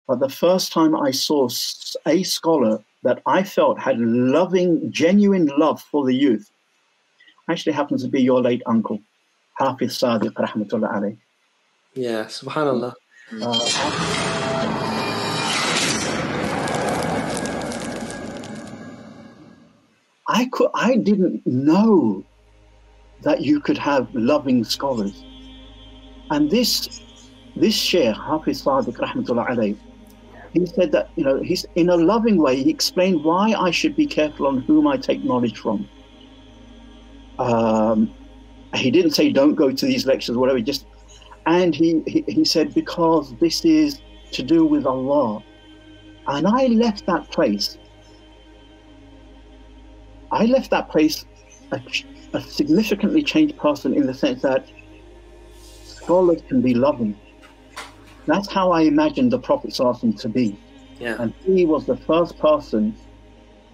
But the first time I saw a scholar that I felt had loving, genuine love for the youth actually happens to be your late uncle, Hafiz Sadiq, rahmatullah alayh. Yeah, subhanallah. I didn't know that you could have loving scholars. And this Shaykh, Hafiz Sadiq, rahmatullah alayh, he said that, he's in a loving way, he explained why I should be careful on whom I take knowledge from. He didn't say don't go to these lectures, whatever, and he said, because this is to do with Allah. And I left that place a significantly changed person, in the sense that scholars can be loving. That's how I imagined the Prophet ﷺ to be. Yeah. And he was the first person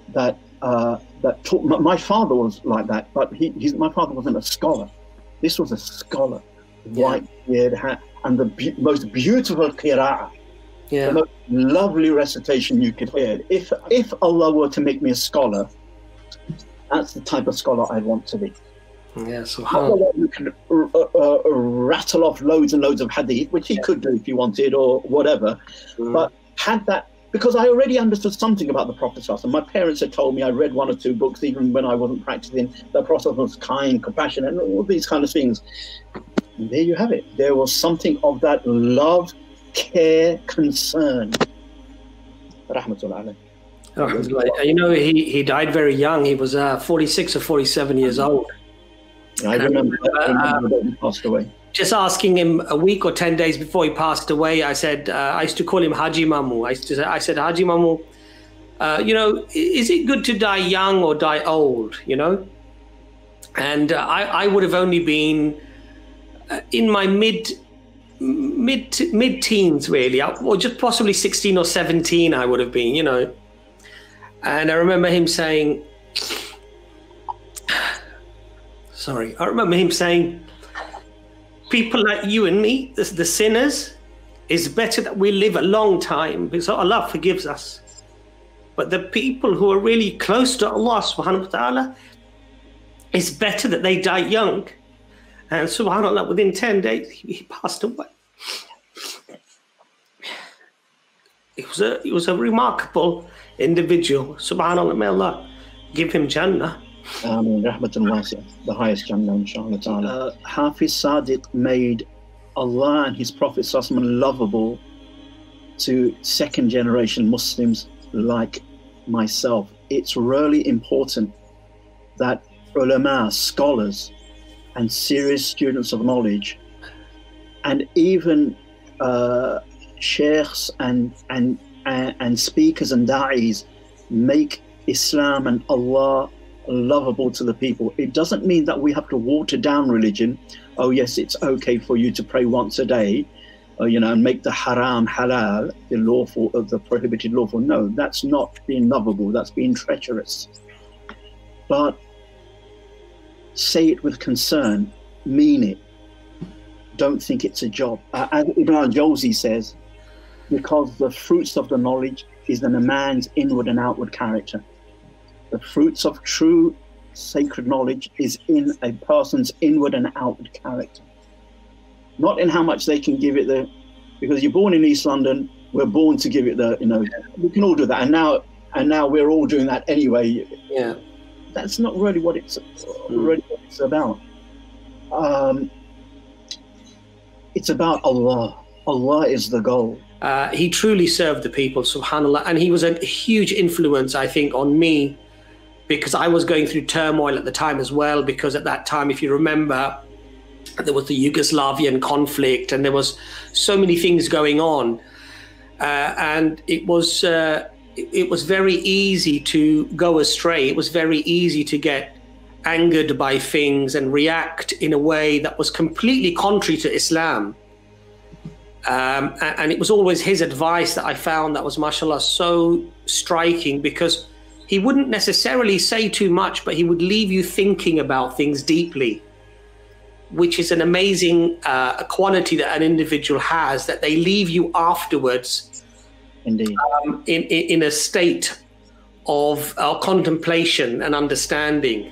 that taught. My father was like that, but my father wasn't a scholar. This was a scholar, white beard, and the most beautiful qira'ah, the most lovely recitation you could hear. If Allah were to make me a scholar, that's the type of scholar I want to be. Yeah, so you can rattle off loads and loads of hadith, which he could do if he wanted, or whatever, but had that, because I already understood something about the Prophet. My parents had told me, I read 1 or 2 books, even when I wasn't practicing. The Prophet was kind, compassionate, and all these kind of things. And there you have it. There was something of that love, care, concern. Rahmatullah alayh. He died very young. He was 46 or 47 years old. I remember that he passed away. Just asking him a week or 10 days before he passed away, I said, I used to call him Haji Mamu. I said, Haji Mamu, is it good to die young or die old, And I would have only been in my mid-teens, really, or just possibly 16 or 17 I would have been, And I remember him saying, people like you and me, the sinners, it's better that we live a long time because Allah forgives us. But the people who are really close to Allah subhanahu wa ta'ala, it's better that they die young. And subhanAllah, within 10 days, he passed away. He was a remarkable individual. SubhanAllah, may Allah give him Jannah. Rahmatan wasi'ah, the highest Jannah, inshallah ta'ala. Hafiz Sadiq made Allah and his Prophet lovable to second generation Muslims like myself. It's really important that ulama, scholars, and serious students of knowledge, and even sheikhs and speakers and da'is make Islam and Allah lovable to the people. It doesn't mean that we have to water down religion. Oh yes, it's okay for you to pray once a day, and make the haram halal, the lawful of the prohibited lawful. No, that's not being lovable, that's being treacherous. But say it with concern, mean it. Don't think it's a job. As Ibn al-Jawzi says, because the fruits of the knowledge is in a man's inward and outward character. The fruits of true sacred knowledge is in a person's inward and outward character. Not in how much they can give it because you're born in East London, we're born to give it we can all do that. And now we're all doing that anyway. Yeah. That's not really what it's about. It's about Allah. Allah is the goal. He truly served the people, subhanAllah. And he was a huge influence, I think, on me, because I was going through turmoil at the time as well, because at that time, if you remember, there was the Yugoslavian conflict and there was so many things going on. And it was very easy to go astray. It was very easy to get angered by things and react in a way that was completely contrary to Islam. And it was always his advice that I found that was, mashallah, so striking, because he wouldn't necessarily say too much, but he would leave you thinking about things deeply, which is an amazing quality that an individual has, that they leave you afterwards Indeed. In a state of contemplation and understanding